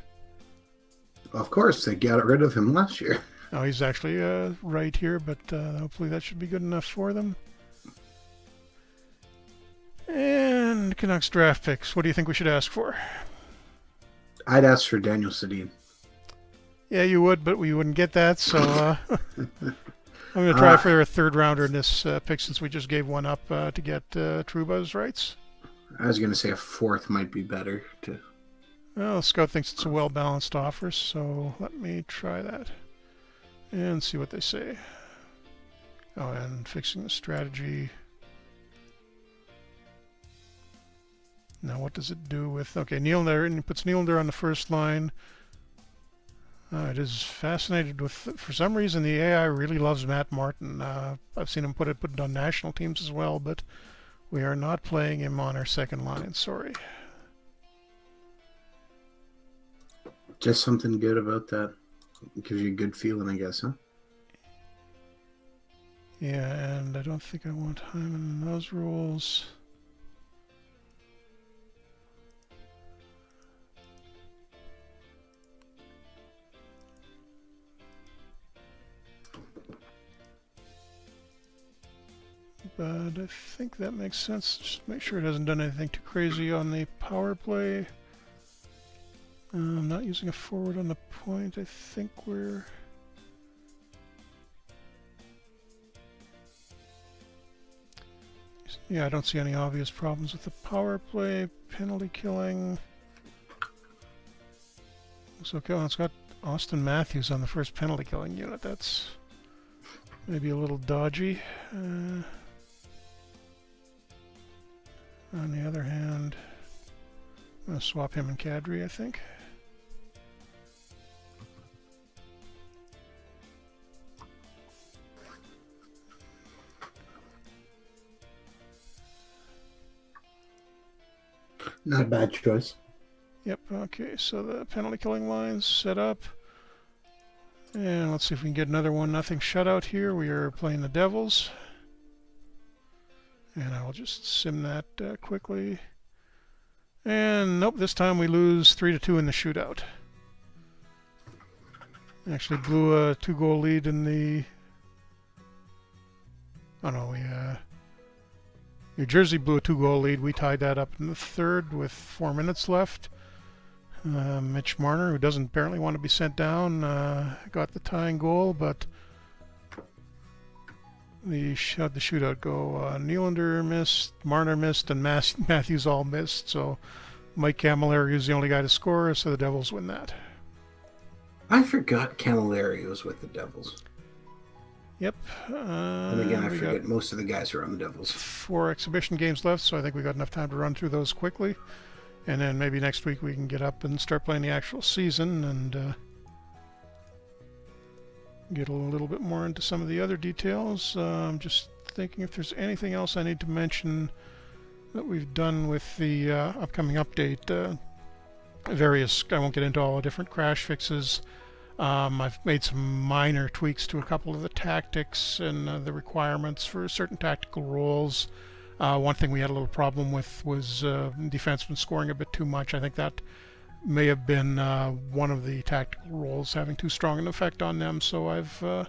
Of course, they got rid of him last year. Oh, he's actually right here, but hopefully that should be good enough for them. And Canucks draft picks. What do you think we should ask for? I'd ask for Daniel Sedin. Yeah, you would, but we wouldn't get that, so I'm going to try for a third rounder in this pick since we just gave one up to get Trouba's rights. I was going to say a fourth might be better. Well, Scout thinks it's a well-balanced offer, so let me try that and see what they say. Oh, and fixing the strategy. Now, what does it do with... Okay, Nylander, and he puts Nylander on the first line. It is fascinated with... For some reason, the AI really loves Matt Martin. I've seen him put it on national teams as well, but we are not playing him on our second line, sorry. Just something good about that. It gives you a good feeling, I guess, huh? Yeah, and I don't think I want Hyman in those roles. But I think that makes sense. Just make sure it hasn't done anything too crazy on the power play. I'm not using a forward on the point. I think we're... Yeah, I don't see any obvious problems with the power play. Penalty killing. Looks okay. Well, it's got Austin Matthews on the first penalty killing unit. That's maybe a little dodgy. On the other hand, I'm going to swap him and Kadri, I think. Not a bad choice. Yep, okay, so the penalty killing line's set up. And let's see if we can get another 1-0 shutout here. We are playing the Devils. And I will just sim that quickly. And nope, this time we lose 3-2 in the shootout. Actually blew a 2-goal lead in the... Oh no, New Jersey blew a 2-goal lead. We tied that up in the third with 4 minutes left. Mitch Marner, who doesn't apparently want to be sent down, got the tying goal, but the shootout go. Nylander missed, Marner missed, and Matthews all missed. So Mike Camilleri is the only guy to score, so the Devils win that. I forgot Camilleri was with the Devils. Yep. And again, I forget most of the guys are on the Devils. 4 exhibition games left, so I think we got enough time to run through those quickly. And then maybe next week we can get up and start playing the actual season and get a little bit more into some of the other details. I'm just thinking if there's anything else I need to mention that we've done with the upcoming update. various, I won't get into all the different crash fixes. I've made some minor tweaks to a couple of the tactics and the requirements for certain tactical roles. One thing we had a little problem with was defensemen scoring a bit too much. I think that may have been one of the tactical roles having too strong an effect on them, so I've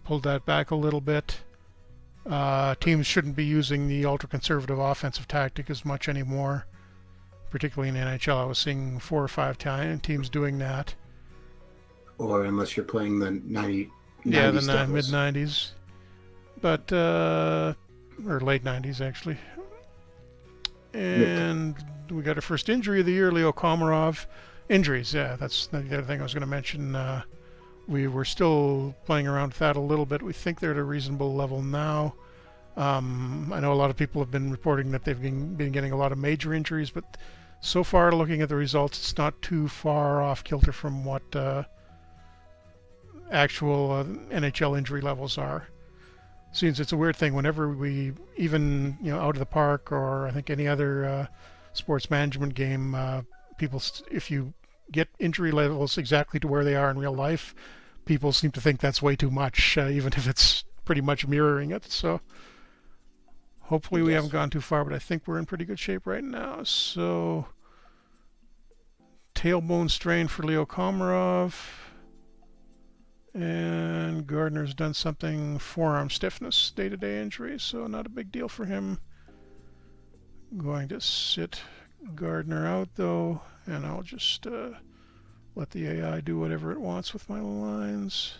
pulled that back a little bit. Teams shouldn't be using the ultra-conservative offensive tactic as much anymore, particularly in the NHL. I was seeing 4 or 5 teams doing that. Or unless you're playing the 90s the mid-90s. But, or late 90s, actually. And we got our first injury of the year, Leo Komarov. Injuries, yeah, that's the other thing I was going to mention. We were still playing around with that a little bit. We think they're at a reasonable level now. I know a lot of people have been reporting that they've been getting a lot of major injuries, but so far, looking at the results, it's not too far off kilter from what actual NHL injury levels are. Seems it's a weird thing. Whenever we, even out of the park, or I think any other sports management game, people, if you get injury levels exactly to where they are in real life, people seem to think that's way too much, even if it's pretty much mirroring it. So hopefully we haven't gone too far, but I think we're in pretty good shape right now. So tailbone strain for Leo Komarov. And Gardner's done something, forearm stiffness, day-to-day injury, so not a big deal for him. Going to sit Gardner out, though, and I'll just let the AI do whatever it wants with my lines.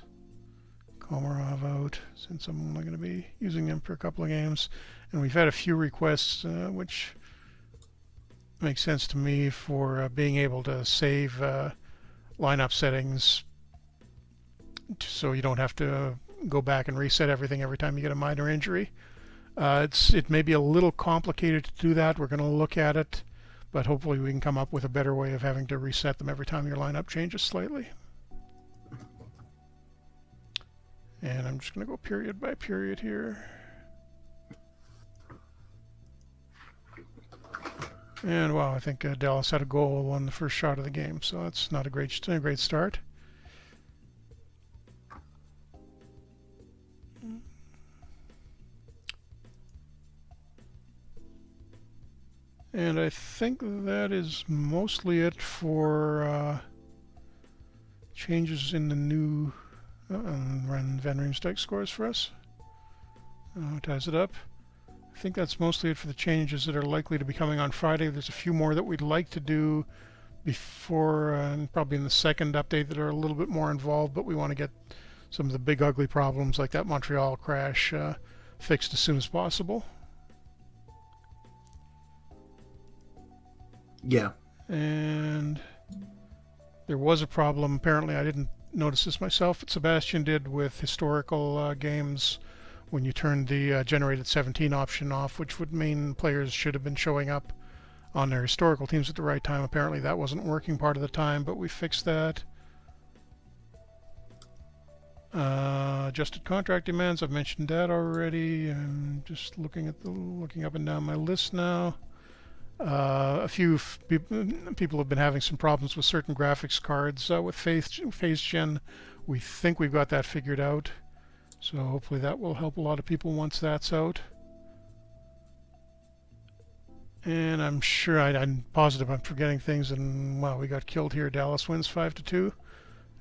Komarov out, since I'm only going to be using him for a couple of games. And we've had a few requests, which makes sense to me, for being able to save lineup settings so you don't have to go back and reset everything every time you get a minor injury. It may be a little complicated to do that. We're going to look at it, but hopefully we can come up with a better way of having to reset them every time your lineup changes slightly. And I'm just going to go period by period here. And wow, I think Dallas had a goal on the first shot of the game, so that's not a great start. And I think that is mostly it for changes in the new Van Riemsdyk scores for us. Ties it up. I think that's mostly it for the changes that are likely to be coming on Friday. There's a few more that we'd like to do before, and probably in the second update, that are a little bit more involved, but we want to get some of the big ugly problems like that Montreal crash fixed as soon as possible. Yeah. And there was a problem, apparently I didn't notice this myself, but Sebastian did, with historical games when you turned the generated 17 option off, which would mean players should have been showing up on their historical teams at the right time. Apparently that wasn't working part of the time, but we fixed that. Adjusted contract demands, I've mentioned that already. I'm just looking up and down my list now. A few people have been having some problems with certain graphics cards with phase gen. We think we've got that figured out, so hopefully that will help a lot of people once that's out. And I'm sure, I'm positive I'm forgetting things, and wow, we got killed here. Dallas wins 5-2,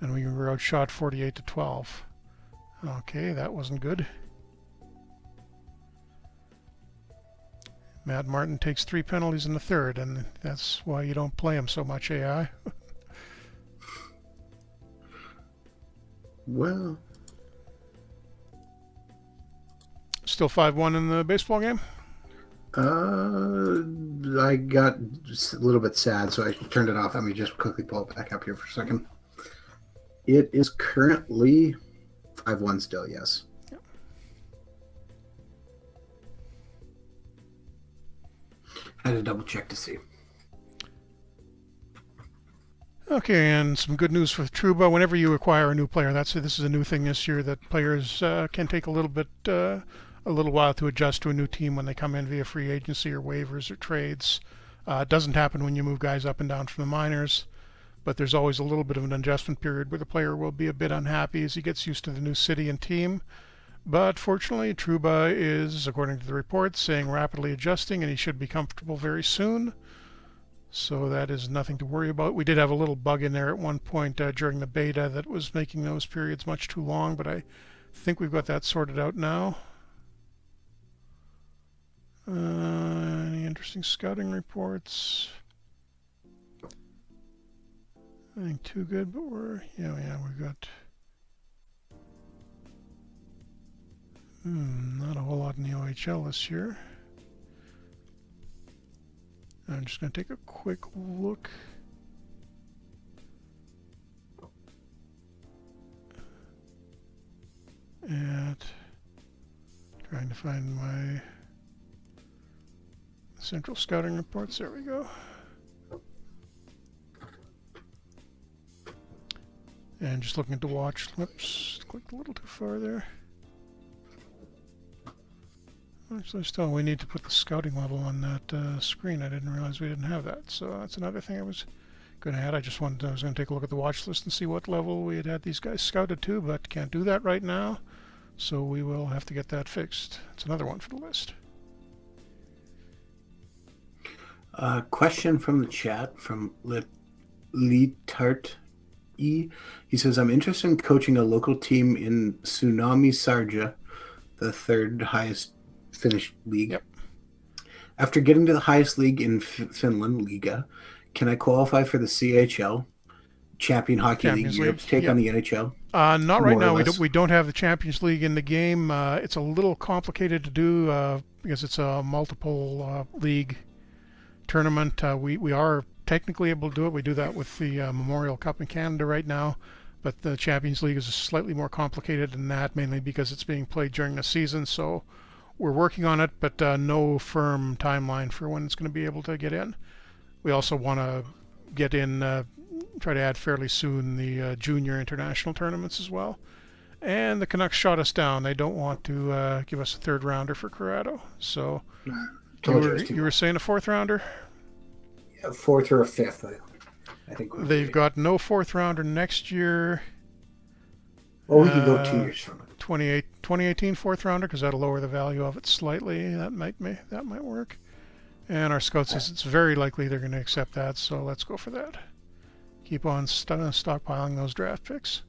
and we were outshot 48-12. Okay, that wasn't good. Matt Martin takes 3 penalties in the third, and that's why you don't play him so much, AI. Well, still 5-1 in the baseball game? I got a little bit sad, so I turned it off. Let me just quickly pull it back up here for a second. It is currently 5-1 still, yes. Yep. I had to double check to see. Okay, and some good news for Trouba. Whenever you acquire a new player, this is a new thing this year, that players can take a little while to adjust to a new team when they come in via free agency or waivers or trades. It doesn't happen when you move guys up and down from the minors, but there's always a little bit of an adjustment period where the player will be a bit unhappy as he gets used to the new city and team. But fortunately, Trouba is, according to the reports, saying rapidly adjusting, and he should be comfortable very soon. So that is nothing to worry about. We did have a little bug in there at one point during the beta that was making those periods much too long, but I think we've got that sorted out now. Any interesting scouting reports? Nothing too good, but we've got not a whole lot in the OHL this year. I'm just going to take a quick look at trying to find my central scouting reports. There we go. And just looking at the watch. Whoops, clicked a little too far there. Actually, still, we need to put the scouting level on that screen. I didn't realize we didn't have that. So that's another thing I was going to add. I was going to take a look at the watch list and see what level we had these guys scouted to, but can't do that right now. So we will have to get that fixed. It's another one for the list. Question from the chat from Litart E. He says, I'm interested in coaching a local team in Tsunami Sarja, the third highest Finnish league. Yep. After getting to the highest league in Finland, Liga, can I qualify for the CHL, Champion Hockey League, Europe's take on the NHL? Not right now. We don't have the Champions League in the game. It's a little complicated to do because it's a multiple league tournament. We are technically able to do it. We do that with the Memorial Cup in Canada right now, but the Champions League is slightly more complicated than that, mainly because it's being played during the season. So we're working on it, but no firm timeline for when it's going to be able to get in. We also want to get in, try to add fairly soon the junior international tournaments as well. And the Canucks shot us down. They don't want to give us a third rounder for Corrado. So you were saying a fourth rounder? A fourth or a fifth, I think. They've got no fourth rounder next year. Well, we could go 2 years from it. 2018 fourth rounder, because that'll lower the value of it slightly. That might work. And our scout says it's very likely they're going to accept that, so let's go for that. Keep on stockpiling those draft picks.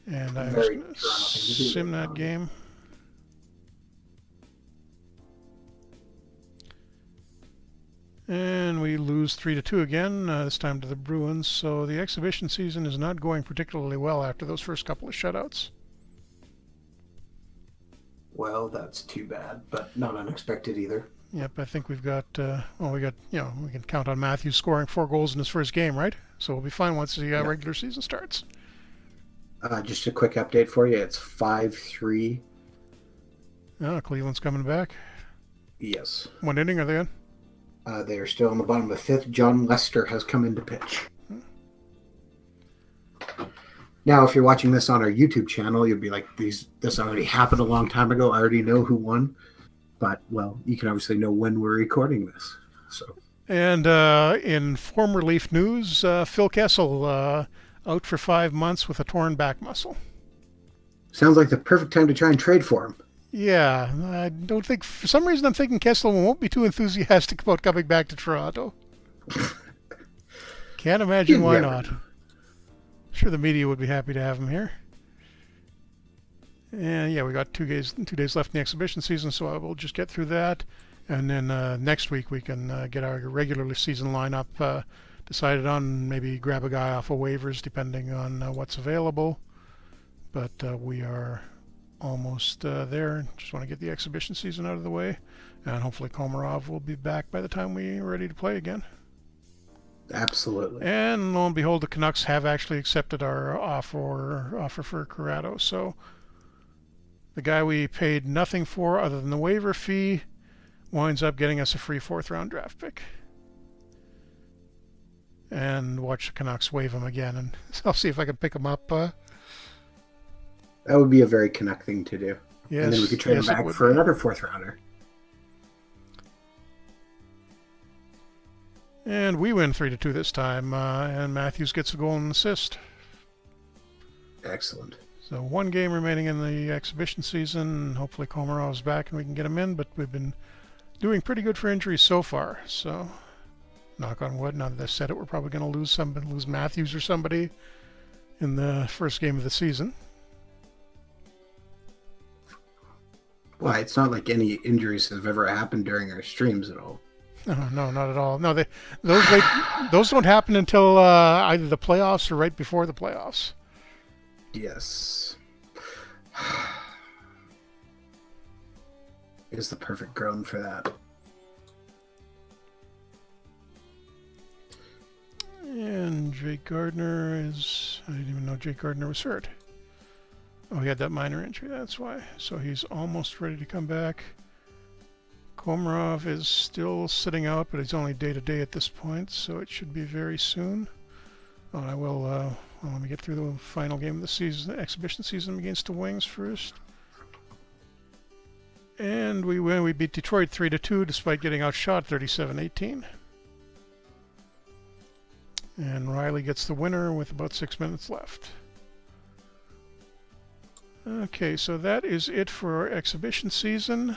And I'm just going to sim that game. And we lose 3-2 again, this time to the Bruins. So the exhibition season is not going particularly well after those first couple of shutouts. Well, that's too bad, but not unexpected either. Yep, I think we've got, we can count on Matthews scoring 4 goals in his first game, right? So we'll be fine once the regular season starts. Just a quick update for you. It's 5-3. Cleveland's coming back. Yes. What inning are they in? They are still on the bottom of the fifth. John Lester has come in to pitch. Now, if you're watching this on our YouTube channel, you'll be like, this already happened a long time ago. I already know who won. But, well, you can obviously know when we're recording this. So. And in form relief news, Phil Kessel out for 5 months with a torn back muscle. Sounds like the perfect time to try and trade for him. Yeah, I don't think, for some reason I'm thinking Kessel won't be too enthusiastic about coming back to Toronto. Can't imagine why not. I'm sure the media would be happy to have him here. And yeah, we got 2 days left in the exhibition season, so I will just get through that. And then next week we can get our regular season lineup decided on, maybe grab a guy off of waivers depending on what's available. But we are almost there. Just want to get the exhibition season out of the way, and hopefully Komarov will be back by the time we're ready to play again. Absolutely. And lo and behold, the Canucks have actually accepted our offer for Corrado. So the guy we paid nothing for other than the waiver fee winds up getting us a free 4th round draft pick. And watch the Canucks waive him again, and I'll see if I can pick him up. That would be a very Canuck thing to do. Yes, and then we could trade him back for another 4th rounder. And we win 3-2 this time, and Matthews gets a goal and assist. Excellent. So one game remaining in the exhibition season. Hopefully Komarov's back and we can get him in, but we've been doing pretty good for injuries so far. So knock on wood. Now that I've said it, we're probably going to lose Matthews or somebody in the first game of the season. Well, it's not like any injuries have ever happened during our streams at all. No, not at all. No, those don't happen until either the playoffs or right before the playoffs. Yes. Is the perfect groan for that. And Jake Gardner I didn't even know Jake Gardner was hurt. Oh, he had that minor injury, that's why. So he's almost ready to come back. Komarov is still sitting out, but he's only day-to-day at this point, so it should be very soon. Oh, I will, let me get through the final game of the season, the exhibition season against the Wings first. And we win. We beat Detroit 3-2 despite getting outshot 37-18. And Riley gets the winner with about 6 minutes left. Okay, so that is it for our exhibition season.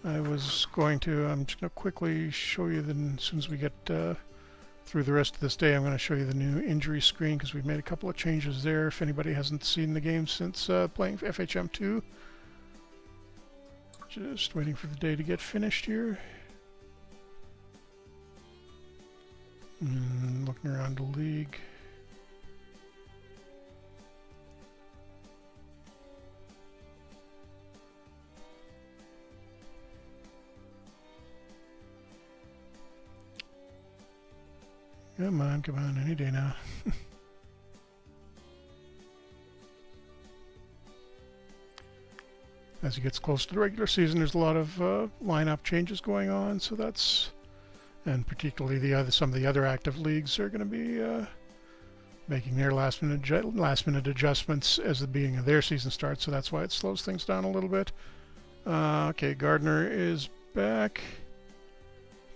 I'm just going to quickly show you, as soon as we get through the rest of this day, I'm going to show you the new injury screen because we've made a couple of changes there if anybody hasn't seen the game since playing FHM2. Just waiting for the day to get finished here. And looking around the league. Come on, any day now. As it gets close to the regular season, there's a lot of lineup changes going on, so that's, and particularly some of the other active leagues are going to be making their last minute adjustments as the beginning of their season starts, so that's why it slows things down a little bit. Okay, Gardner is back.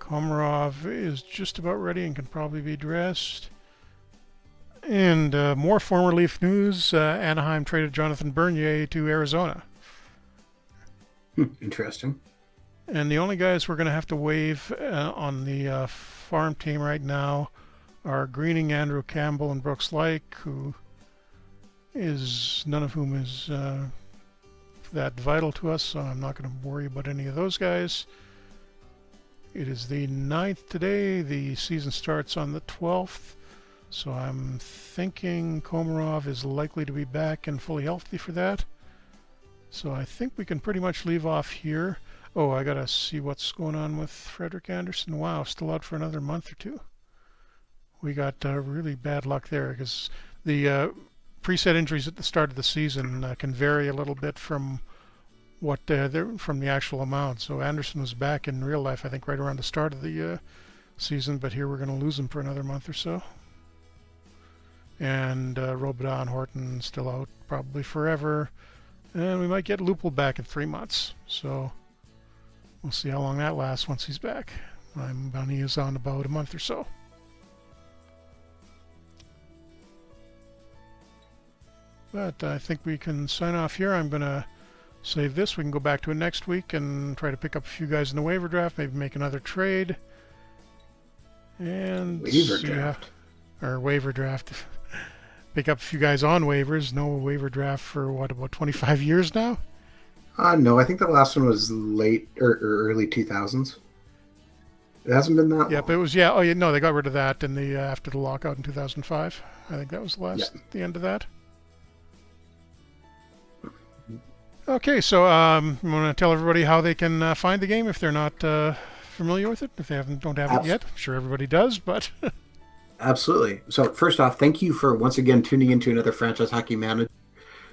Komarov is just about ready and can probably be dressed. And more former Leaf news, Anaheim traded Jonathan Bernier to Arizona. Interesting. And the only guys we're going to have to waive on the farm team right now are Greening, Andrew Campbell, and Brooks Lake, none of whom is that vital to us, so I'm not going to worry about any of those guys. It is the 9th today. The season starts on the 12th. So I'm thinking Komarov is likely to be back and fully healthy for that. So I think we can pretty much leave off here. Oh, I got to see what's going on with Frederick Anderson. Wow, still out for another month or two. We got really bad luck there because the preset injuries at the start of the season can vary a little bit from from the actual amount. So Anderson was back in real life, I think, right around the start of the season, but here we're going to lose him for another month or so. And Robidas and Horton still out probably forever. And we might get Lupul back in 3 months. So we'll see how long that lasts once he's back. I'm going to use on about a month or so. But I think we can sign off here. I'm going to save this. We can go back to it next week and try to pick up a few guys in the waiver draft, maybe make another trade. And waiver draft. Pick up a few guys on waivers. No waiver draft for about 25 years now? No, I think the last one was late or early 2000s. It hasn't been that long. Yep, it was, yeah. Oh, yeah, no, they got rid of that in the after the lockout in 2005. I think that was the end of that. Okay, so I'm going to tell everybody how they can find the game if they're not familiar with it. If they don't have it yet, I'm sure everybody does, but... Absolutely. So first off, thank you for once again tuning into another Franchise Hockey Manager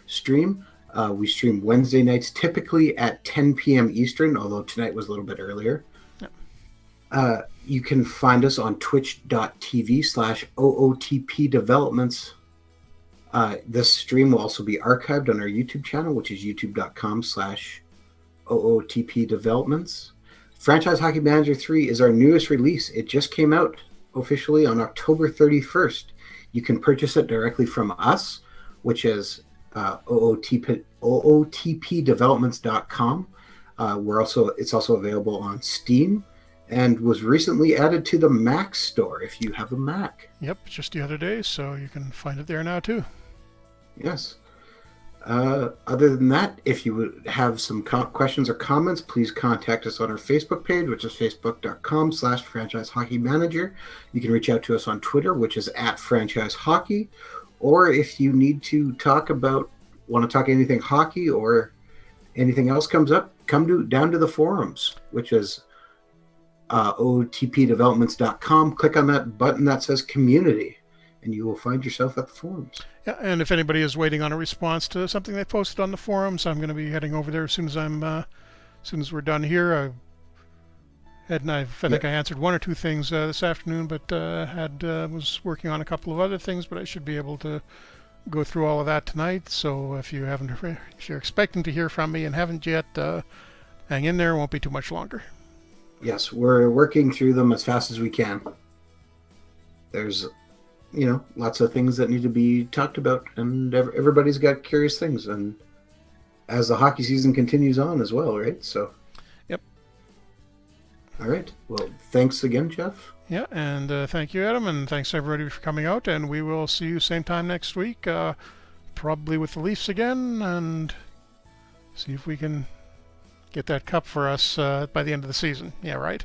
stream. We stream Wednesday nights, typically at 10 p.m. Eastern, although tonight was a little bit earlier. Yep. You can find us on twitch.tv/OOTP Developments. This stream will also be archived on our YouTube channel, which is youtube.com/OOTP Developments. Franchise Hockey Manager 3 is our newest release. It just came out officially on October 31st. You can purchase it directly from us, which is ootpdevelopments.com. It's also available on Steam and was recently added to the Mac store if you have a Mac. Yep, just the other day, so you can find it there now too. Yes. Other than that, if you would have some questions or comments, please contact us on our Facebook page, which is facebook.com/franchisehockeymanager. You can reach out to us on Twitter, which is @franchisehockey. Or if you want to talk anything hockey or anything else comes up, down to the forums, which is otpdevelopments.com. Click on that button that says community, and you will find yourself at the forums. Yeah, and if anybody is waiting on a response to something they posted on the forums, I'm going to be heading over there as soon as we're done here. I think I answered one or two things this afternoon, but was working on a couple of other things. But I should be able to go through all of that tonight. So if you're expecting to hear from me and haven't yet, hang in there. It won't be too much longer. Yes, we're working through them as fast as we can. There's lots of things that need to be talked about, and everybody's got curious things, and as the hockey season continues on as well, right? So, yep. All right. Well, thanks again, Jeff. Yeah, and thank you, Adam, and thanks everybody for coming out, and we will see you same time next week, probably with the Leafs again, and see if we can get that cup for us by the end of the season. Yeah, right?